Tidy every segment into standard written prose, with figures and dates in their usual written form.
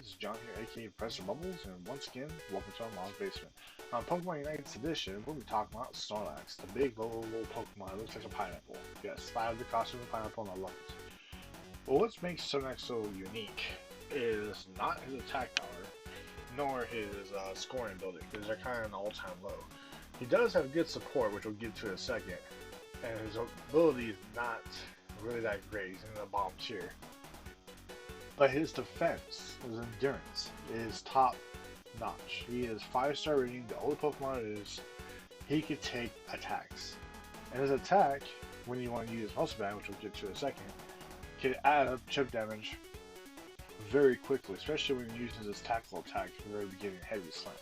it's John here, aka Professor Bubbles, and once again, welcome to our mom's basement. On Pokemon United's edition, we'll be talking about Snorlax, the big little Pokemon that looks like a pineapple. Yes, I have the costume of a pineapple and I love it. But what makes Snorlax so unique is not his attack power, nor his scoring ability, because they're kind of an all-time low. He does have good support, which we'll get to in a second, and his ability is not really that great. He's in the bottom tier. But his defense, his endurance, is top notch. He is 5-star rating. The only Pokemon is he could take attacks. And his attack, when you want to use Muscle Band, which we'll get to in a second, can add up chip damage very quickly, especially when he uses his tackle attack at the very beginning, Heavy Slam.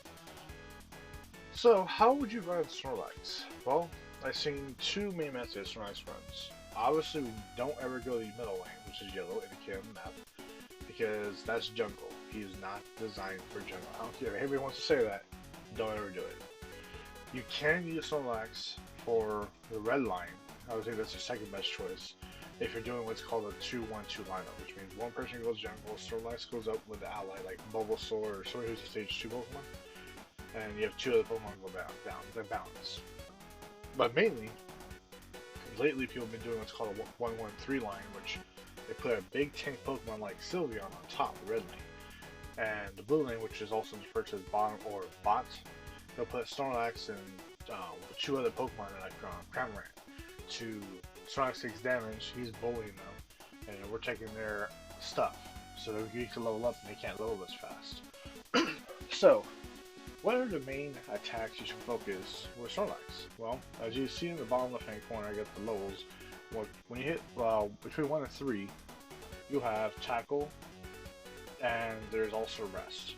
So, how would you run Snorlax? Well, I've seen two main methods Snorlax runs. Obviously, we don't ever go to the middle lane, which is yellow, indicated on the map, because that's jungle. He is not designed for jungle. I don't care if everybody wants to say that, don't ever do it. You can use Snorlax for the red line. I would say that's your second best choice. If you're doing what's called a 2-1-2 lineup, which means one person goes jungle, Snorlax goes up with the ally like Bulbasaur or somebody who's a stage 2 Pokemon, and you have two other Pokemon go down, then balance. But mainly, lately people have been doing what's called a 1-1-3 line, which they put a big tank Pokemon like Sylveon on top, the red lane. And the blue lane, which is also referred to as bottom or bot, they'll put Snorlax and two other Pokemon like Cramorant. To Snorlax takes damage, he's bullying them, and we're taking their stuff. So that we can level up and they can't level as fast. So, what are the main attacks you should focus with Snorlax? Well, as you see in the bottom left hand corner, I got the levels. When you hit between 1 and 3, you have Tackle, and there's also Rest.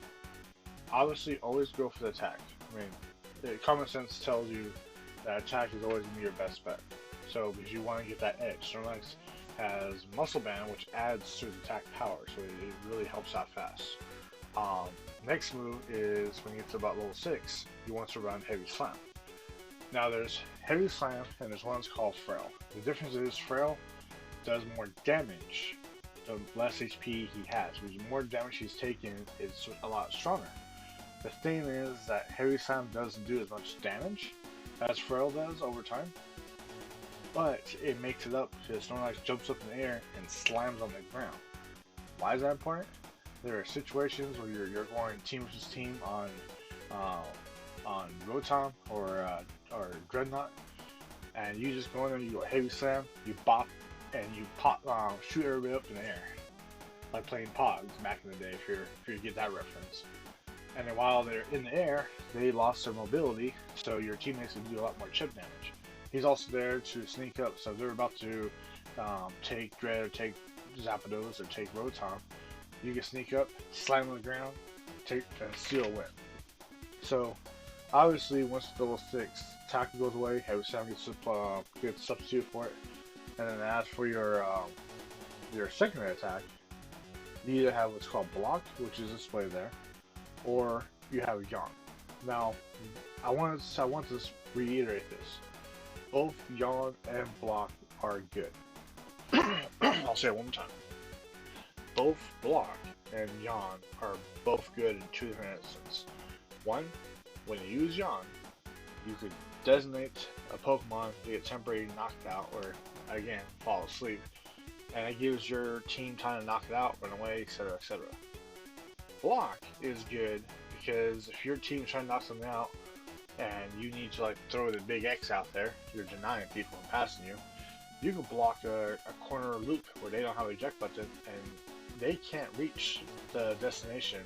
Obviously, always go for the attack. I mean, common sense tells you that attack is always going to be your best bet. So, because you want to get that edge. Snorlax has Muscle Band, which adds to his attack power, so it really helps out fast. Next move is when you get to about level 6, you want to run Heavy Slam. Now there's Heavy Slam and there's one that's called Frail. The difference is Frail does more damage the less HP he has. The more damage he's taking, it's a lot stronger. The thing is that Heavy Slam doesn't do as much damage as Frail does over time, but it makes it up because Snorlax jumps up in the air and slams on the ground. Why is that important? There are situations where you're going team versus team on Rotom or Dreadnought, and you just go in there, you go Heavy Slam, you bop, and you pop, shoot everybody up in the air, like playing Pogs back in the day. If you get that reference. And then while they're in the air, they lost their mobility, so your teammates can do a lot more chip damage. He's also there to sneak up, so if they're about to take Dread or take Zapdos or take Rotom, you can sneak up, slam on the ground, and steal a win. So, obviously, once level 6, Tackle goes away, Heavy Slam gets substitute for it, and then as for your secondary attack, you either have what's called Block, which is displayed there, or you have Yawn. Now, I want to reiterate this. Both Yawn and Block are good. I'll say it one more time. Both Block and Yawn are both good in two different instances. One, when you use Yawn, you could designate a Pokemon to get temporarily knocked out or, again, fall asleep, and it gives your team time to knock it out, run away, etc., etc. Block is good because if your team's trying to knock something out and you need to throw the big X out there, you're denying people from passing you, you can block a corner loop where they don't have a eject button and they can't reach the destination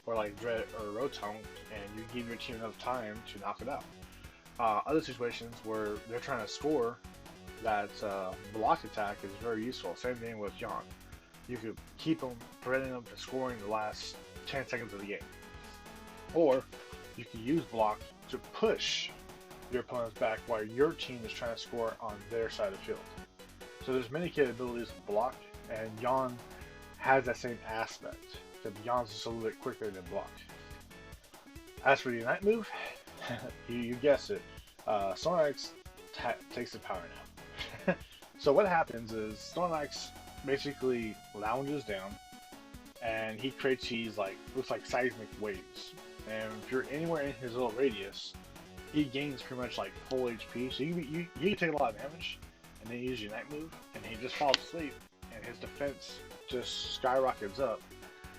or like Dread or Rotom, and you give your team enough time to knock it out. Other situations where they're trying to score, that block attack is very useful. Same thing with Yawn. You could keep them, preventing them from scoring the last 10 seconds of the game. Or you can use Block to push your opponents back while your team is trying to score on their side of the field. So there's many capabilities of Block, and Yawn has that same aspect. Except Yawn's just a little bit quicker than Block. As for the Unite move, you guessed it, Snorlax takes the power nap. So what happens is Snorlax basically lounges down and he creates these like looks like seismic waves. And if you're anywhere in his little radius, he gains pretty much like full HP. So you can take a lot of damage, and then use your night move, and he just falls asleep, and his defense just skyrockets up,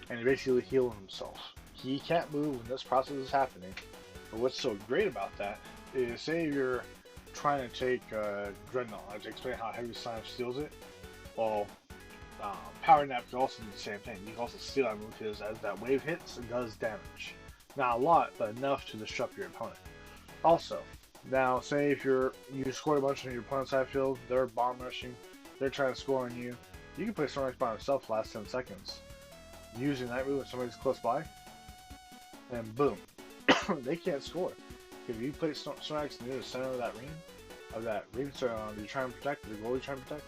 and he basically heals himself. He can't move when this process is happening. But what's so great about that is, say you're trying to take Dreadnought. I just explained how Heavy Slime steals it. Well, Power Nap can also do the same thing. You can also steal that move because as that wave hits, it does damage. Not a lot, but enough to disrupt your opponent. Also, now say if you score a bunch on your opponent's side field, they're bomb rushing, they're trying to score on you, you can play Snorlax by himself for the last 10 seconds. Using Night Move when somebody's close by, and boom, they can't score. If you play Snorlax near the center of that ring, so you're trying to protect, the goal you're trying to protect,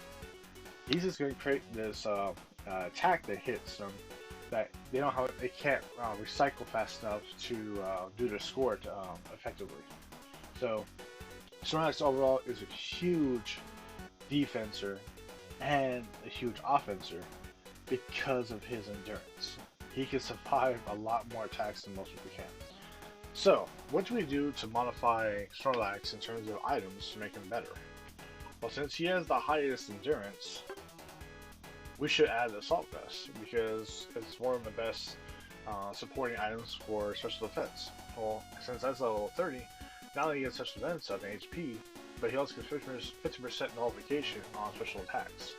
he's just going to create this attack that hits them that they can't recycle fast enough to do the score effectively. So Snorlax overall is a huge defensor and a huge offenser because of his endurance. He can survive a lot more attacks than most people can. So, what do we do to modify Snorlax in terms of items to make him better? Well, since he has the highest endurance, we should add the Assault Vest because it's one of the best supporting items for special defense. Well, since that's level 30, not only gets such defense up in HP, but he also gets 50% nullification on special attacks.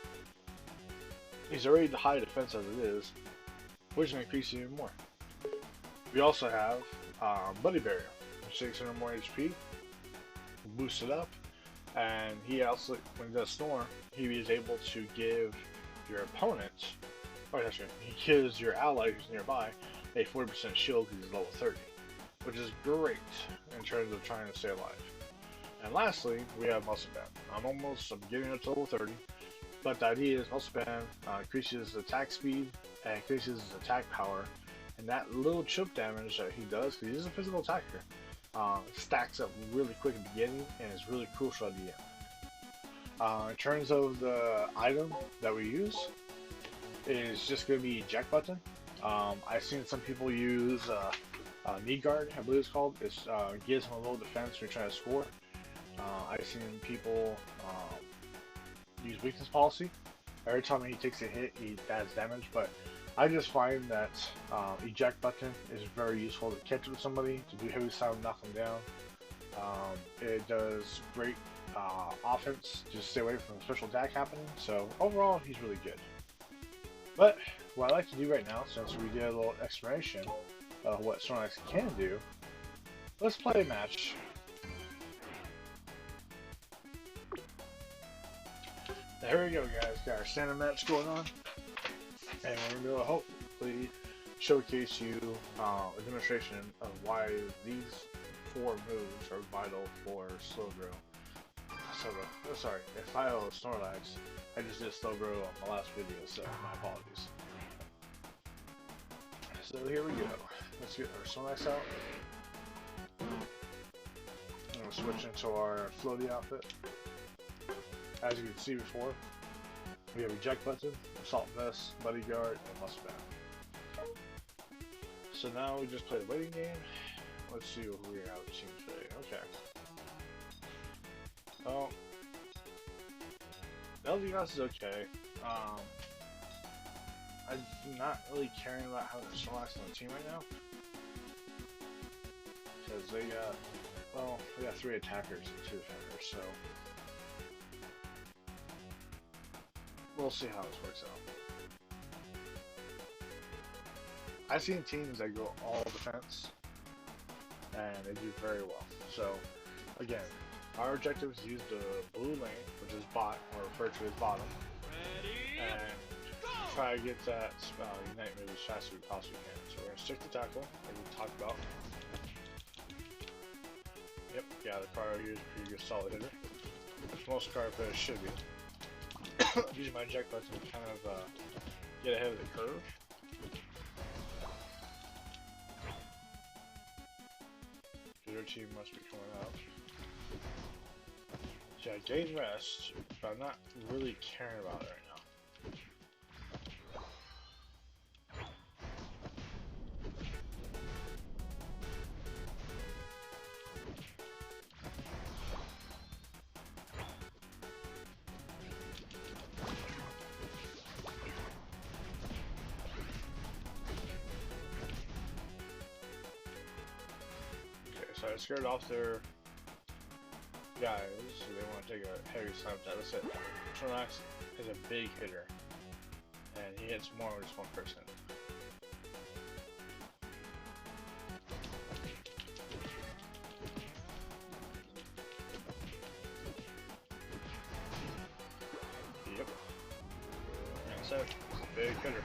He's already the high defense as it is, which will increase even more. We also have Buddy Barrier, 600 more HP, boost it up, and he also, when he does Snore, he is able to give your opponent, or actually, he gives your ally who's nearby a 40% shield because he's level 30, which is great in terms of trying to stay alive. And lastly, we have Muscle Band. I'm getting up to level 30, but the idea is Muscle Band increases attack speed and increases his attack power, and that little chip damage that he does, because he's a physical attacker, stacks up really quick at the beginning and is really crucial at the end. In terms of the item that we use, is just going to be Eject Button. I've seen some people use Knee Guard, I believe it's called. It gives him a little defense when you're trying to score. I've seen people use Weakness Policy. Every time he takes a hit, he adds damage, but I just find that Eject Button is very useful to catch up with somebody, to do heavy sound, knock them down. It does great offense, just stay away from a special attack happening, so overall he's really good. But what I like to do right now, since we did a little explanation of what Snorlax can do, let's play a match. There we go, guys. Got our standard match going on, and we're going to hopefully showcase you a demonstration of why these 4 moves are vital for Slowbro. Sorry, if I owe Snorlax, I just did Slowbro on my last video, so my apologies. So here we go. Let's get our Snorlax out. I'm going to switch into our floaty outfit. As you can see before, we have Eject Button, Assault Vest, Bodyguard, and Muscle Band. So now we just play the waiting game. Let's see who we have team today. Okay. Oh, LDS is okay. I'm not really caring about having Snorlax on the team right now, because they got 3 attackers and 2 defenders, so we'll see how this works out. I've seen teams that go all defense, and they do very well. So, again, our objective is to use the blue lane, which is bot, or referred to as bottom, and try to get that Unite move as fast as we possibly can. So we're going to stick to tackle, like we talked about. Yep, yeah, the Cryo here is a pretty good solid hitter, which most Cryo players should be. Using my Eject Button to kind of get ahead of the curve. Your team must be coming out. So I gain rest, but I'm not really caring about it right now. scared off their guys, so they want to take a heavy slam attack. That's it. Snorlax is a big hitter, and he hits more than just one person. Yep. That's it. It's a big hitter.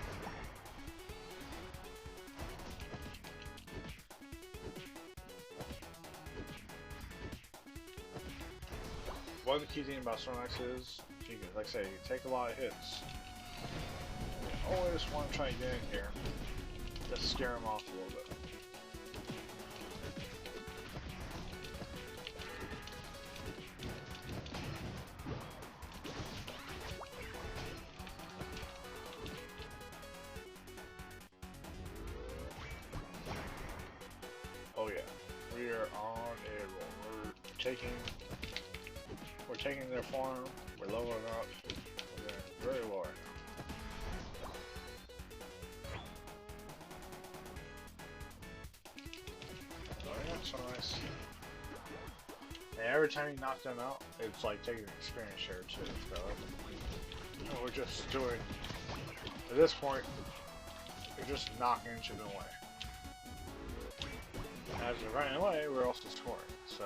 One of the key things about Snorlax is, you can, like I say, you take a lot of hits. You always want to try to get in here, just scare him off a little bit. Oh yeah, we are on a roll. We're taking their farm, we're leveling up, we're very low right now. Oh yeah, so nice. And every time you knock them out, it's like taking an experience share too, so we're just doing, at this point, we're just knocking each other away. As we're running away, we're also scoring, so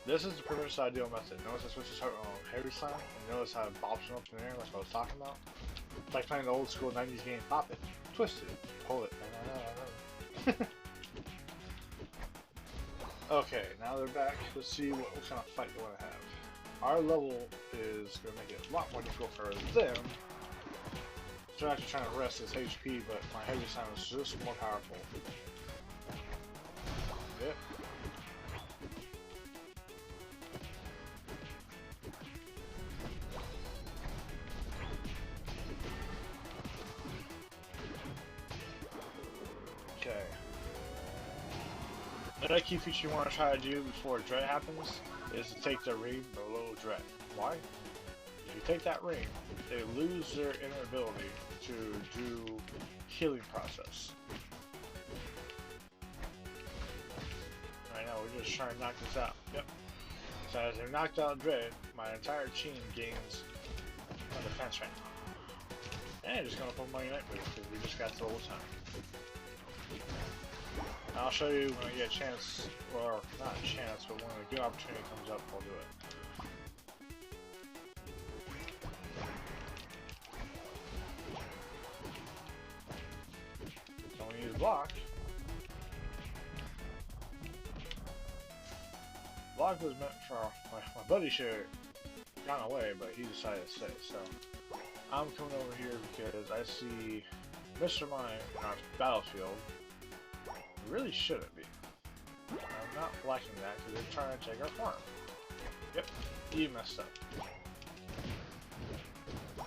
this is the pretty much the ideal method. Notice I switched to heavy slam, and notice how it bops him up in the air, that's what I was talking about. It's like playing the old school 90s game, pop it, twist it, pull it. Okay, now they're back. Let's see what kind of fight they want to have. Our level is going to make it a lot more difficult for them. So I'm actually trying to rest his HP, but my heavy slam is just more powerful. Yep. Okay. Another key feature you want to try to do before a dread happens is to take the ring below dread. Why? If you take that ring, they lose their inner ability to do healing process. Right now we're just trying to knock this out. Yep. So as they're knocked out dread, my entire team gains a defense right now. And just gonna put my Unite move because we just got the whole time. I'll show you when I get a chance, or not a chance, but when a good opportunity comes up, I'll do it. So when you use block, block was meant for my buddy should have gone away, but he decided to stay. So I'm coming over here because I see Mr. Mime in our battlefield. Really shouldn't be. I'm not liking that because they're trying to take our farm. Yep, he messed up.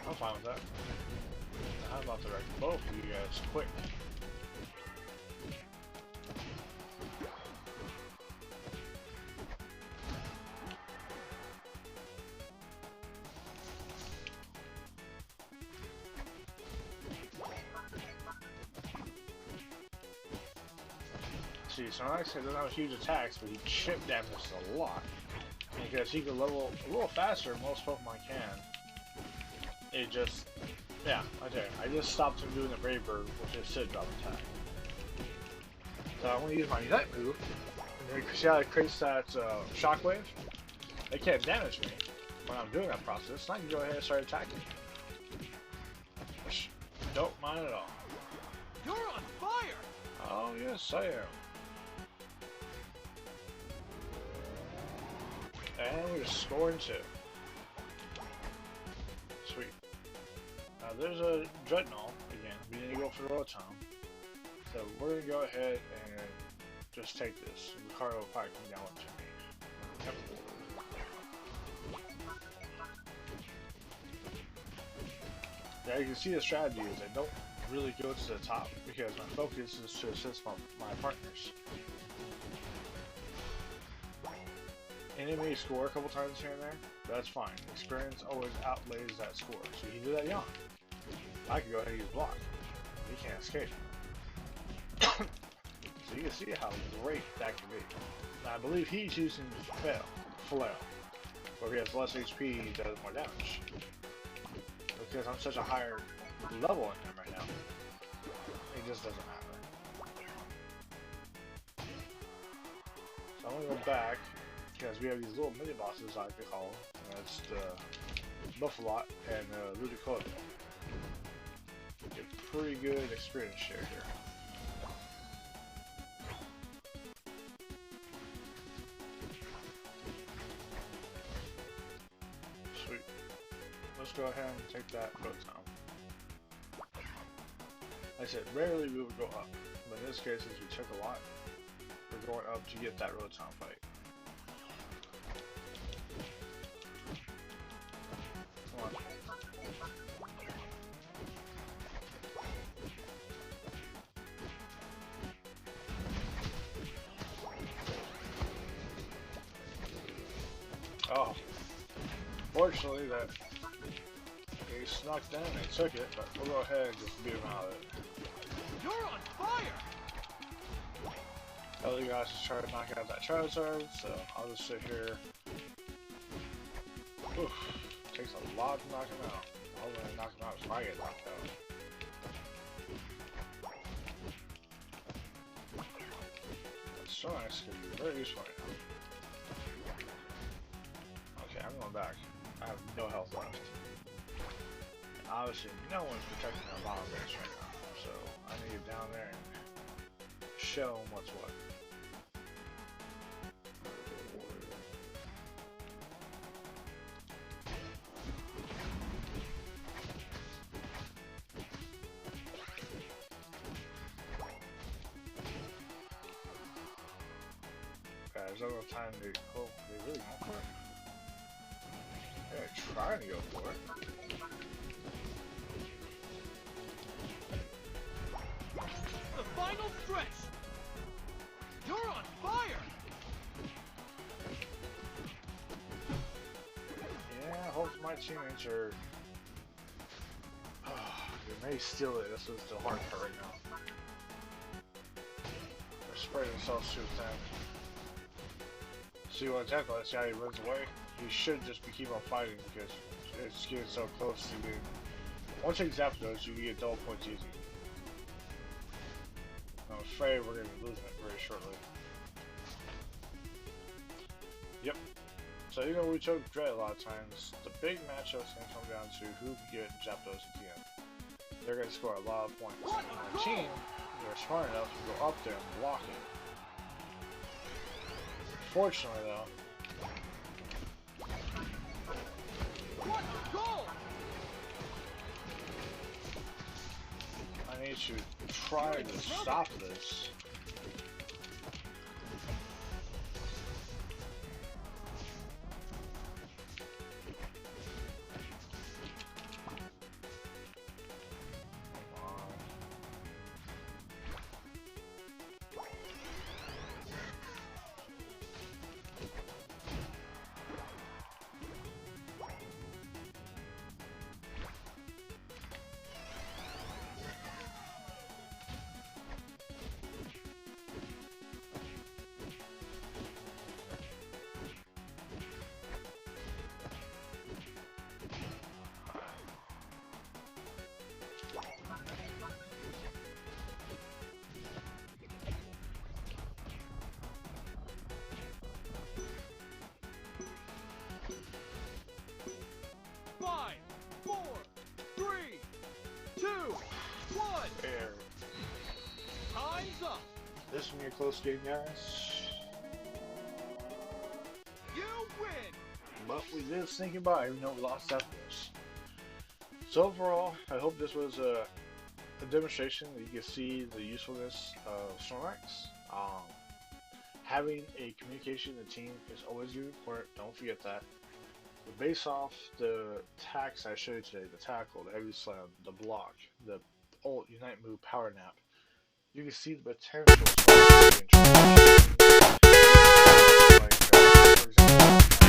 I'm fine with that. I'm about to wreck both of you guys quick. See, Snorlax doesn't have huge attacks, but he chip damages a lot. Because he can level a little faster than most Pokemon can. It just, yeah, right there. I just stopped him doing the Brave Bird, which is Sit Drop attack. So I'm going to use my Unite move. And see how it creates that shockwave? They can't damage me when I'm doing that process. So I can go ahead and start attacking. Which don't mind at all. You're on fire! Oh, yes, I am. And we're scoring two. Sweet. Now there's a Dreadnought again. We need to go for the Rotom. So we're gonna go ahead and just take this. Ricardo will probably come down to me. Yep. Now you can see the strategy is I don't really go to the top because my focus is to assist my partners. And may score a couple times here and there, that's fine. Experience always outlays that score. So you can do that young. I can go ahead and use block. He can't escape. So So you can see how great that can be. Now I believe he's using Flail, where he has less HP, he does more damage. Because I'm such a higher level in him right now, it just doesn't matter. So I'm gonna go back, because we have these little mini bosses, I like to call them. And that's the Buffalot and Ludicolo. Get pretty good experience share here. Sweet. Let's go ahead and take that Rotom. Like I said, rarely we would go up, but in this case, since we took a lot, we're going up to get that Rotom fight. Come on. Oh, fortunately that he snuck in and took it, but we'll go ahead and just beat him out of it. You're on fire! Other guys just try to knock out that Charizard, so I'll just sit here. Oof, takes a lot to knock him out. I'll let him knock him out if I get knocked out. That Snorlax can be very useful right now. Okay, I'm going back. I have no health left. And obviously, no one's protecting our bottom base right now, so I need to get down there and show them what's what. There's no time to. Oh, they really going for it. They're trying to go for it. The final stretch! You're on fire! Yeah, I hope my teammates are. They may steal it. This is the hard part right now. They're spreading themselves too thin. See what attack let's see how he runs away. He should just keep on fighting because it's getting so close to being. Once you zap those, you get double points easy. I'm afraid we're going to be losing it very shortly. Yep. So even though we took Dread a lot of times, the big matchup's going to come down to who can get Zapdos at the end. They're going to score a lot of points. And our team, they're smart enough to go up there and block it. Fortunately, though, What a goal! I need to try to stop this. Five, four, three, two, one. There. Time's up. This is gonna be a close game, guys. You win. But we did sneak it by, even though we lost after this. So overall, I hope this was a demonstration that you can see the usefulness of Snorlax. Having a communication in the team is always really important. Don't forget that. But based off the attacks I showed you today, the tackle, the heavy slam, the block, the ult, unite move, power nap, you can see the potential. For example,